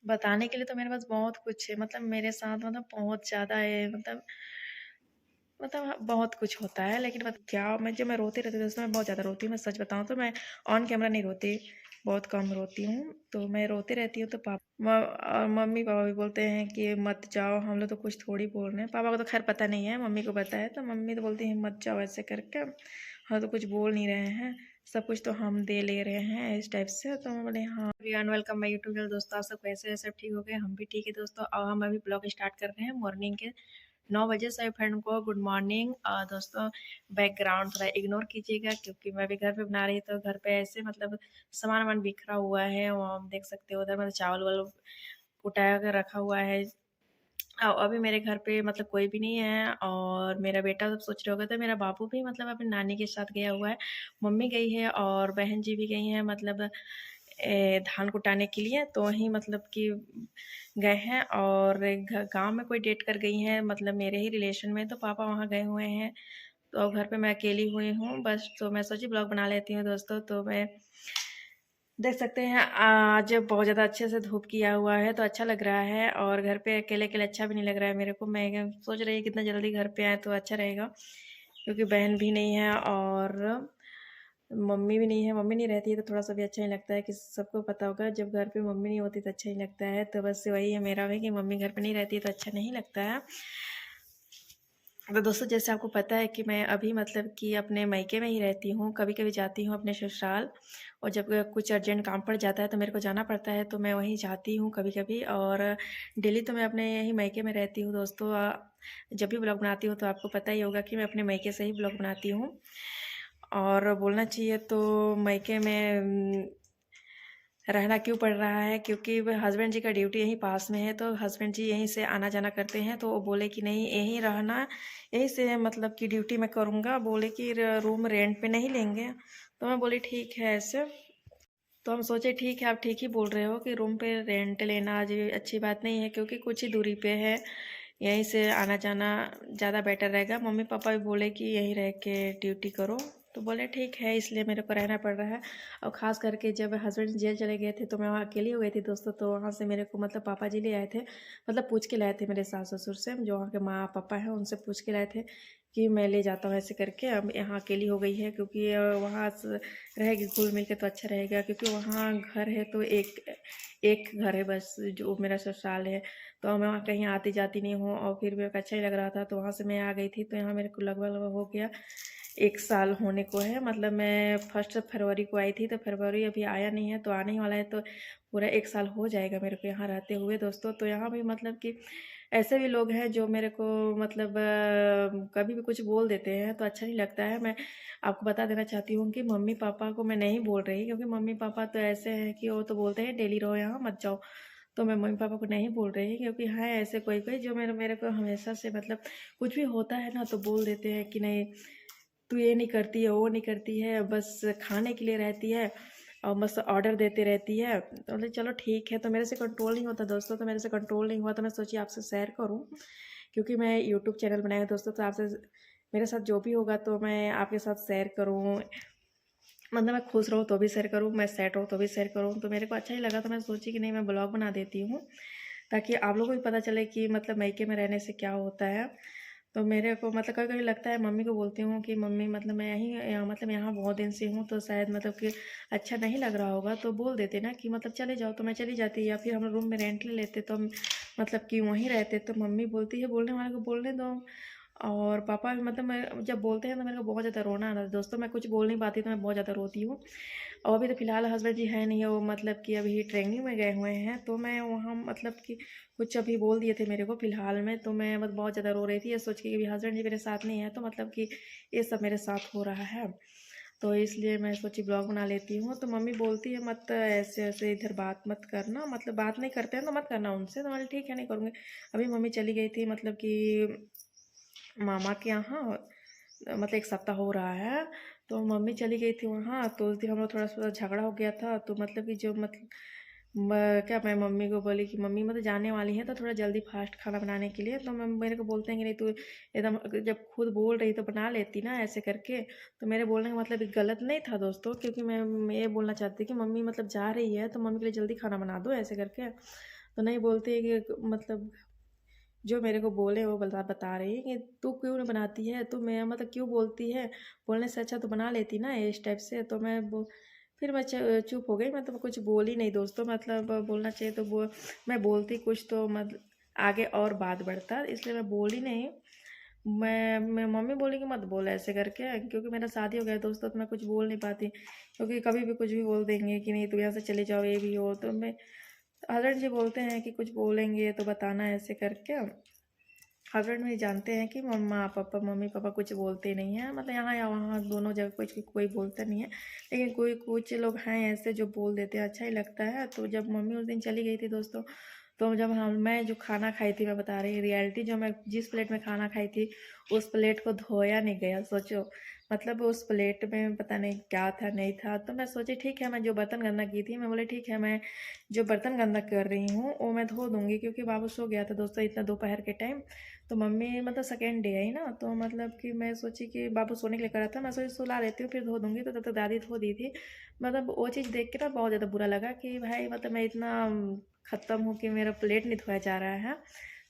बताने के लिए तो मेरे पास बहुत कुछ है, मतलब मेरे साथ मतलब बहुत ज़्यादा है, मतलब बहुत कुछ होता है। लेकिन क्या, मैं जब मैं रोती रहती हूँ तो उसमें मैं बहुत ज़्यादा रोती हूँ। मैं सच बताऊँ तो मैं ऑन कैमरा नहीं रोती, बहुत कम रोती हूँ। तो मैं रोती रहती हूँ तो और मम्मी पापा भी बोलते हैं कि मत जाओ, हम लोग तो कुछ थोड़ी बोल रहे हैं। पापा को तो खैर पता नहीं है, मम्मी को पता है। तो मम्मी तो बोलती है मत जाओ ऐसे करके, हम तो कुछ बोल नहीं रहे हैं, सब कुछ तो हम दे ले रहे हैं इस टाइप से। तो मैं बोले हाँ। Welcome my YouTube channel. दोस्तों आप सब कैसे हैं? सब ठीक हो गए? हम भी ठीक है दोस्तों। और हम अभी ब्लॉग स्टार्ट कर रहे हैं मॉर्निंग के 9 बजे से। फ्रेंड को गुड मॉर्निंग। दोस्तों बैकग्राउंड थोड़ा इग्नोर कीजिएगा क्योंकि मैं भी घर पे बना रही, तो घर पे ऐसे मतलब सामान वामान बिखरा हुआ है, वो आप देख सकते हो। उधर मतलब चावल वावल उठाया कर रखा हुआ है। अभी मेरे घर पे मतलब कोई भी नहीं है, और मेरा बेटा सब सोच रहे होगा। तो मेरा बाबू भी मतलब अपनी नानी के साथ गया हुआ है, मम्मी गई है और बहन जी भी गई हैं, मतलब धान कुटाने के लिए। तो वहीं मतलब कि गए हैं, और गांव में कोई डेट कर गई हैं, मतलब मेरे ही रिलेशन में। तो पापा वहाँ गए हुए हैं, तो अब घर पे मैं अकेली हुई हूँ बस। तो मैं सोची ब्लॉग बना लेती हूँ दोस्तों। तो मैं देख सकते हैं आज बहुत ज़्यादा अच्छे से धूप किया हुआ है, तो अच्छा लग रहा है। और घर पे अकेले अकेले अच्छा भी नहीं लग रहा है मेरे को। मैं सोच रही कितना जल्दी घर पे आए तो अच्छा रहेगा, क्योंकि बहन भी नहीं है और मम्मी भी नहीं है। मम्मी नहीं रहती है तो थोड़ा सा भी अच्छा नहीं लगता है, कि सबको पता होगा जब घर पे मम्मी नहीं होती तो अच्छा नहीं लगता है। तो बस वही है मेरा भी, कि मम्मी घर पे नहीं रहती है तो अच्छा नहीं लगता है। तो दोस्तों जैसे आपको पता है कि मैं अभी मतलब कि अपने मायके में ही रहती हूँ, कभी कभी जाती हूँ अपने ससुराल। और जब कुछ अर्जेंट काम पड़ जाता है तो मेरे को जाना पड़ता है, तो मैं वहीं जाती हूँ कभी कभी। और डेली तो मैं अपने यही मायके में रहती हूँ दोस्तों। जब भी ब्लॉग बनाती हूँ तो आपको पता ही होगा कि मैं अपने मायके से ही ब्लॉग बनाती हूँ। और बोलना चाहिए तो मायके में रहना क्यों पड़ रहा है, क्योंकि हस्बैंड जी का ड्यूटी यहीं पास में है, तो हस्बैंड जी यहीं से आना जाना करते हैं। तो वो बोले कि नहीं यहीं रहना, यहीं से मतलब कि ड्यूटी मैं करूँगा। बोले कि रूम रेंट पे नहीं लेंगे। तो मैं बोली ठीक है ऐसे। तो हम सोचे ठीक है, आप ठीक ही बोल रहे हो कि रूम पे रेंट लेना आज अच्छी बात नहीं है, क्योंकि कुछ ही दूरी पे है, यहीं से आना जाना ज़्यादा बेटर रहेगा। मम्मी पापा भी बोले कि यहीं रह के ड्यूटी करो, तो बोले ठीक है, इसलिए मेरे को रहना पड़ रहा है। और ख़ास करके जब हस्बैंड जेल चले गए थे तो मैं वहाँ अकेली हो गई थी दोस्तों। तो वहाँ से मेरे को मतलब पापा जी ले आए थे, मतलब पूछ के लाए थे मेरे सास ससुर से, जो वहाँ के माँ पापा हैं उनसे पूछ के लाए थे कि मैं ले जाता हूँ ऐसे करके। अब यहाँ अकेली हो गई है, क्योंकि वहाँ रहेगी घुल मिल के तो अच्छा रहेगा, क्योंकि वहाँ घर है तो एक एक घर है बस जो मेरा ससुराल है। तो मैं वहाँ कहीं आती जाती नहीं हूँ, और फिर मेरे को अच्छा ही लग रहा था, तो वहाँ से मैं आ गई थी। तो यहाँ मेरे को लगभग हो गया 1 साल होने को है। मतलब मैं 1 फरवरी को आई थी, तो फरवरी अभी आया नहीं है, तो आने ही वाला है। तो पूरा 1 साल हो जाएगा मेरे को यहाँ रहते हुए दोस्तों। तो यहाँ भी मतलब कि ऐसे भी लोग हैं जो मेरे को मतलब कभी भी कुछ बोल देते हैं, तो अच्छा नहीं लगता है। मैं आपको बता देना चाहती हूँ कि मम्मी पापा को मैं नहीं बोल रही, क्योंकि मम्मी पापा तो ऐसे हैं कि वो तो बोलते हैं डेली रहो यहाँ मत जाओ। तो मैं मम्मी पापा को नहीं बोल रही, क्योंकि है ऐसे कोई कोई जो मेरे को हमेशा से मतलब कुछ भी होता है ना तो बोल देते हैं कि नहीं तू ये नहीं करती है, वो नहीं करती है, बस खाने के लिए रहती है और बस ऑर्डर देते रहती है। तो बोले चलो ठीक है। तो मेरे से कंट्रोल नहीं होता दोस्तों, तो मेरे से कंट्रोल नहीं हुआ, तो मैं सोची आपसे शेयर करूं, क्योंकि मैं यूट्यूब चैनल बनाया है दोस्तों। तो आपसे मेरे साथ जो भी होगा तो मैं आपके साथ शेयर करूं, मतलब मैं खुश रहूँ तो भी शेयर करूँ, मैं सैड रहूँ तो भी शेयर करूँ। तो मेरे को अच्छा ही लगा, तो मैं सोची कि नहीं मैं ब्लॉग बना देती हूँ, ताकि आप लोगों को भी पता चले कि मतलब मायके में रहने से क्या होता है। तो मेरे को मतलब कभी कभी लगता है, मम्मी को बोलती हूँ कि मम्मी मतलब मैं मतलब यहाँ बहुत दिन से हूँ, तो शायद मतलब कि अच्छा नहीं लग रहा होगा, तो बोल देते ना कि मतलब चले जाओ, तो मैं चली जाती, या फिर हम रूम में रेंट ले लेते, तो हम मतलब कि वहीं रहते। तो मम्मी बोलती है बोलने वाले को बोलने दो। और पापा भी मतलब मैं जब बोलते हैं तो मेरे को बहुत ज़्यादा रोना आता है दोस्तों। मैं कुछ बोल नहीं पाती तो मैं बहुत ज़्यादा रोती हूँ। और अभी तो फ़िलहाल हस्बैंड जी है नहीं, वो मतलब कि अभी ट्रेनिंग में गए हुए हैं। तो मैं वहाँ मतलब कि कुछ अभी बोल दिए थे मेरे को फ़िलहाल में, तो मैं मतलब बहुत ज़्यादा रो रही थी, ये सोच के कि अभी हस्बैंड जी मेरे साथ नहीं है, तो मतलब कि ये सब मेरे साथ हो रहा है। तो इसलिए मैं सोची ब्लॉग बना लेती हूँ। तो मम्मी बोलती है मत ऐसे ऐसे इधर बात मत करना, मतलब बात नहीं करते हैं तो मत करना उनसे। तो मैं ठीक है नहीं करूँगी। अभी मम्मी चली गई थी मतलब कि मामा के यहाँ, मतलब 1 सप्ताह हो रहा है। तो मम्मी चली गई थी वहाँ, तो उस दिन हम लोग थोड़ा सा झगड़ा हो गया था। तो मतलब कि जो मतलब क्या मैं मम्मी को बोली कि मम्मी मतलब जाने वाली है तो थोड़ा जल्दी फास्ट खाना बनाने के लिए। तो मैं मेरे को बोलते हैं कि नहीं तू एकदम जब खुद बोल रही तो बना लेती ना ऐसे करके। तो मेरे बोलने का मतलब गलत नहीं था दोस्तों, क्योंकि मैं ये बोलना चाहती कि मम्मी मतलब जा रही है तो मम्मी के लिए जल्दी खाना बना दो ऐसे करके। तो नहीं बोलती है कि मतलब जो मेरे को बोले वो बता रही है कि तू क्यों नहीं बनाती है, तू मैं मतलब क्यों बोलती है, बोलने से अच्छा तो बना लेती ना इस टाइप से। तो फिर मैं चुप हो गई, मतलब कुछ बोली नहीं दोस्तों। मतलब बोलना चाहिए तो मैं बोलती कुछ तो मतलब आगे और बात बढ़ता, इसलिए मैं बोली नहीं। मैं मम्मी बोली कि मत बोल ऐसे करके, क्योंकि मेरा शादी हो गया दोस्तों, तो मैं कुछ बोल नहीं पाती, क्योंकि कभी भी कुछ भी बोल देंगे कि नहीं तुम यहाँ से चले जाओ ये भी हो। तो मैं हस्बैंड जी बोलते हैं कि कुछ बोलेंगे तो बताना ऐसे करके। हस्बैंड मेरे जानते हैं कि मम्मी पापा कुछ बोलते नहीं हैं, मतलब यहाँ या वहाँ दोनों जगह कुछ कोई बोलता नहीं है। लेकिन कुछ लोग हैं ऐसे जो बोल देते हैं, अच्छा ही लगता है। तो जब मम्मी उस दिन चली गई थी दोस्तों, तो जब मैं जो खाना खाई थी, मैं बता रही रियलिटी, जो मैं जिस प्लेट में खाना खाई थी उस प्लेट को धोया नहीं गया, सोचो। मतलब उस प्लेट में पता नहीं क्या था नहीं था। तो मैं सोची ठीक है, मैं जो बर्तन गंदा की थी, मैं बोले ठीक है मैं जो बर्तन गंदा कर रही हूँ वो मैं धो दूँगी, क्योंकि बाबू सो गया था दोस्तों इतना दोपहर के टाइम। तो मम्मी मतलब सेकेंड डे आई ना, तो मतलब कि मैं सोची कि बाबू सोने के लिए करा था, मैं सोची सुला लेती हूँ फिर धो दूँगी। तो तब तक दादी धो दी थी। मतलब वो चीज़ देख के ना बहुत ज़्यादा बुरा लगा कि भाई मतलब मैं इतना ख़त्म हूँ कि मेरा प्लेट नहीं धोया जा रहा है।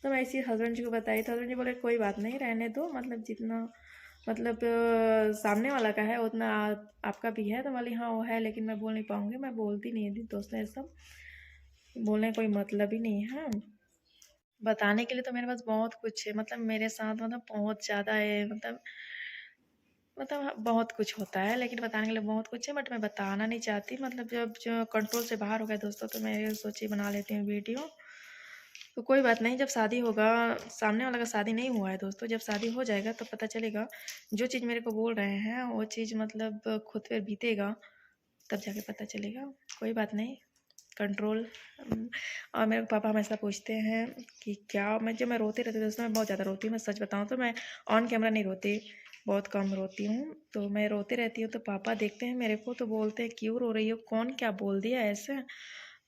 तो मैं इसी हस्बैंड जी को बताई, तो हस्बैंड जी बोले कोई बात नहीं रहने दो, मतलब जितना मतलब सामने वाला का है उतना आपका भी है। तो बोली हाँ वो है, लेकिन मैं बोल नहीं पाऊँगी, मैं बोलती नहीं थी दोस्तों, ये सब बोलने का कोई मतलब ही नहीं है। बताने के लिए तो मेरे पास बहुत कुछ है, मतलब मेरे साथ मतलब बहुत ज़्यादा है, मतलब बहुत कुछ होता है, लेकिन बताने के लिए बहुत कुछ है, बट मैं बताना नहीं चाहती। मतलब जब जो कंट्रोल से बाहर हो गया दोस्तों, तो मैं सोची बना लेती हूँ वीडियो। तो कोई बात नहीं, जब शादी होगा, सामने वाला का शादी नहीं हुआ है दोस्तों, जब शादी हो जाएगा तो पता चलेगा। जो चीज़ मेरे को बोल रहे हैं वो चीज़ मतलब खुद पे बीतेगा, तब जाके पता चलेगा। कोई बात नहीं, कंट्रोल। और मेरे पापा हमेशा पूछते हैं कि क्या मैं रोती रहती हूँ दोस्तों, मैं बहुत ज़्यादा रोती हूँ। मैं सच बताऊँ तो मैं ऑन कैमरा नहीं रोती, बहुत कम रोती हूँ। तो मैं रोती रहती हूँ, तो पापा देखते हैं मेरे को तो बोलते हैं क्यों रो रही हो, कौन क्या बोल दिया ऐसे।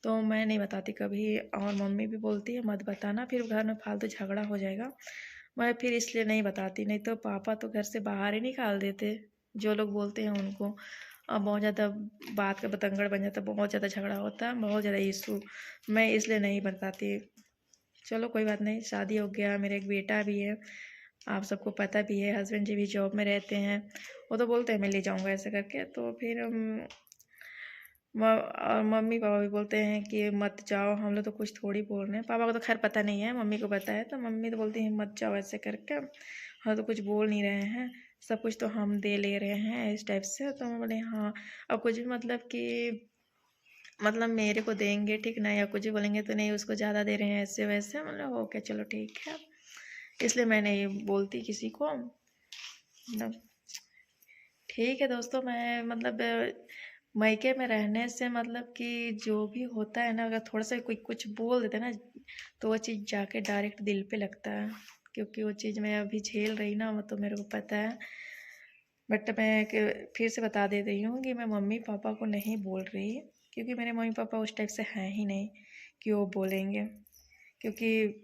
तो मैं नहीं बताती कभी, और मम्मी भी बोलती है मत बताना, फिर घर में फालतू झगड़ा हो जाएगा। मैं फिर इसलिए नहीं बताती, नहीं तो पापा तो घर से बाहर ही निकाल देते, जो लोग बोलते हैं उनको। और बहुत ज़्यादा बात का बतंगड़ बन जाता, बहुत ज़्यादा झगड़ा होता है, बहुत ज़्यादा इशू। मैं इसलिए नहीं बताती। चलो कोई बात नहीं, शादी हो गया, मेरा एक बेटा भी है, आप सबको पता भी है। हस्बैंड जी भी जॉब में रहते हैं, वो तो बोलते हैं मैं ले जाऊँगा ऐसे करके। तो फिर और मम्मी पापा भी बोलते हैं कि मत जाओ, हम लोग तो कुछ थोड़ी बोल रहे हैं। पापा को तो खैर पता नहीं है, मम्मी को पता है। तो मम्मी तो बोलती है मत जाओ ऐसे करके, हम तो कुछ बोल नहीं रहे हैं, सब कुछ तो हम दे ले रहे हैं इस टाइप से। तो मैं बोले हाँ, और कुछ भी मतलब कि मतलब मेरे को देंगे ठीक ना, या कुछ भी बोलेंगे तो नहीं उसको ज़्यादा दे रहे हैं ऐसे वैसे, मतलब ओके चलो ठीक है। इसलिए मैं नहीं बोलती किसी को, मतलब ठीक है दोस्तों। मैं मतलब मायके में रहने से मतलब कि जो भी होता है ना, अगर थोड़ा सा कोई कुछ बोल देता है ना, तो वो चीज़ जाके डायरेक्ट दिल पे लगता है। क्योंकि वो चीज़ मैं अभी झेल रही ना, वो तो मेरे को पता है। बट मैं फिर से बता दे रही हूँ कि मैं मम्मी पापा को नहीं बोल रही, क्योंकि मेरे मम्मी पापा उस टाइप से हैं ही नहीं कि वो बोलेंगे। क्योंकि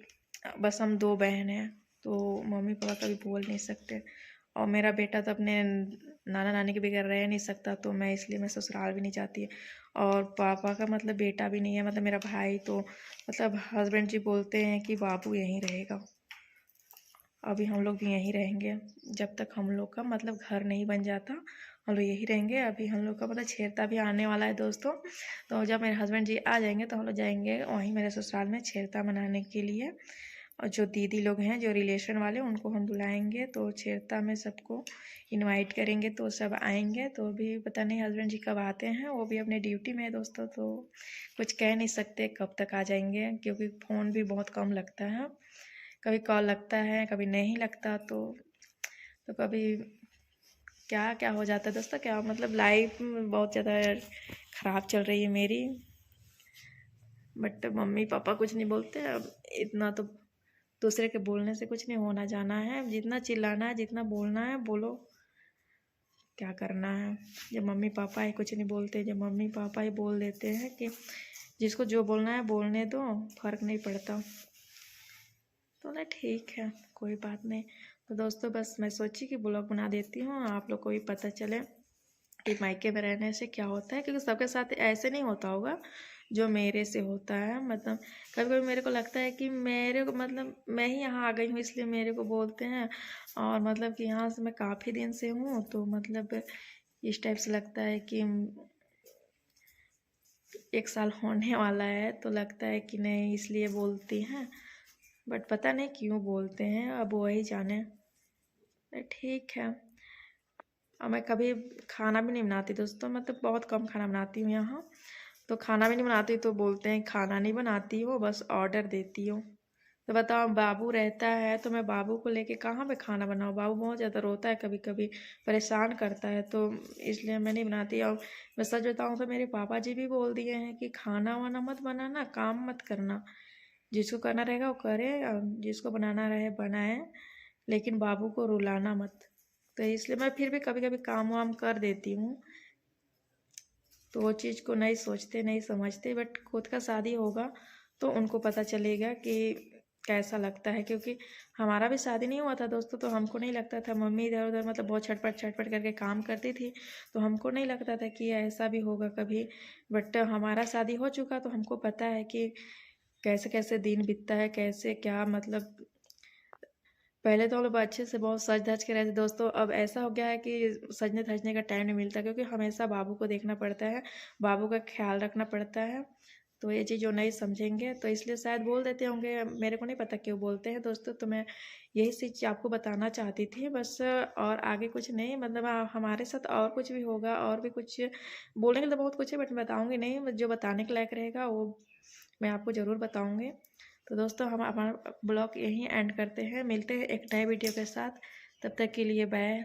बस हम दो बहन हैं, तो मम्मी पापा कभी बोल नहीं सकते। और मेरा बेटा तो अपने नाना नानी के बगैर रह नहीं सकता, तो मैं इसलिए मैं ससुराल भी नहीं जाती। और पापा का मतलब बेटा भी नहीं है, मतलब मेरा भाई। तो मतलब हस्बैंड जी बोलते हैं कि बाबू यहीं रहेगा, अभी हम लोग भी यहीं रहेंगे जब तक हम लोग का मतलब घर नहीं बन जाता, हम लोग यहीं रहेंगे। अभी हम लोग का मतलब छेरता भी आने वाला है दोस्तों, तो जब मेरे हस्बैंड जी आ जाएंगे तो हम लोग जाएंगे वहीं मेरे ससुराल में छेरता मनाने के लिए। और जो दीदी लोग हैं जो रिलेशन वाले, उनको हम बुलाएंगे, तो छेरता में सबको इनवाइट करेंगे, तो सब आएंगे। तो अभी पता नहीं हस्बैंड जी कब आते हैं, वो भी अपने ड्यूटी में है दोस्तों, तो कुछ कह नहीं सकते कब तक आ जाएंगे, क्योंकि फ़ोन भी बहुत कम लगता है। कभी कॉल लगता है, कभी नहीं लगता। तो कभी क्या क्या हो जाता है दोस्तों, क्या मतलब लाइफ में बहुत ज़्यादा ख़राब चल रही है मेरी। बट मम्मी पापा कुछ नहीं बोलते अब, इतना तो दूसरे के बोलने से कुछ नहीं होना जाना है। जितना चिल्लाना है, जितना बोलना है बोलो, क्या करना है। जब मम्मी पापा ही कुछ नहीं बोलते, जब मम्मी पापा ही बोल देते हैं कि जिसको जो बोलना है बोलने दो, फ़र्क नहीं पड़ता। तो ना ठीक है, कोई बात नहीं। तो दोस्तों बस मैं सोची कि ब्लॉग बना देती हूँ, आप लोग को भी पता चले कि मायके में रहने से क्या होता है, क्योंकि सबके साथ ऐसे नहीं होता होगा। जो मेरे से होता है। मतलब कभी कभी मेरे को लगता है कि मेरे को मतलब मैं ही यहाँ आ गई हूँ इसलिए मेरे को बोलते हैं। और मतलब कि यहाँ से मैं काफ़ी दिन से हूँ, तो मतलब इस टाइप से लगता है कि 1 साल होने वाला है, तो लगता है कि नहीं इसलिए बोलती हैं। बट पता नहीं क्यों बोलते हैं, अब वही जाने। ठीक है। और मैं कभी खाना भी नहीं बनाती दोस्तों, मतलब बहुत कम खाना बनाती हूँ यहाँ। तो खाना भी नहीं बनाती तो बोलते हैं खाना नहीं बनाती हो, बस ऑर्डर देती हो। तो बताओ, बाबू रहता है तो मैं बाबू को लेके कहाँ पे खाना बनाऊँ। बाबू बहुत ज़्यादा रोता है, कभी कभी परेशान करता है, तो इसलिए मैं नहीं बनाती। और मैं सच बताऊँ तो मेरे पापा जी भी बोल दिए हैं कि खाना वाना मत बनाना, काम मत करना, जिसको करना रहेगा वो करे और जिसको बनाना रहे बनाए, लेकिन बाबू को रुलाना मत। तो इसलिए मैं फिर भी कभी कभी काम वाम कर देती हूँ। तो वो चीज़ को नहीं सोचते नहीं समझते, बट खुद का शादी होगा तो उनको पता चलेगा कि कैसा लगता है। क्योंकि हमारा भी शादी नहीं हुआ था दोस्तों, तो हमको नहीं लगता था। मम्मी इधर उधर मतलब बहुत छटपट छटपट करके काम करती थी, तो हमको नहीं लगता था कि ऐसा भी होगा कभी। बट हमारा शादी हो चुका तो हमको पता है कि कैसे कैसे दिन बीतता है, कैसे क्या मतलब। पहले तो हम लोग अच्छे से बहुत सज धज के रहते दोस्तों, अब ऐसा हो गया है कि सजने धजने का टाइम नहीं मिलता, क्योंकि हमेशा बाबू को देखना पड़ता है, बाबू का ख्याल रखना पड़ता है। तो ये चीज़ जो नहीं समझेंगे तो इसलिए शायद बोल देते होंगे, मेरे को नहीं पता क्यों बोलते हैं दोस्तों। तो मैं यही चीज़ आपको बताना चाहती थी बस, और आगे कुछ नहीं। मतलब हमारे साथ और कुछ भी होगा, और भी कुछ बोलने के लिए तो बहुत कुछ है, बट बताऊँगी नहीं। जो बताने के लायक रहेगा वो मैं आपको ज़रूर बताऊँगी। तो दोस्तों हम हमारा ब्लॉग यहीं एंड करते हैं, मिलते हैं एक नए वीडियो के साथ। तब तक के लिए बाय।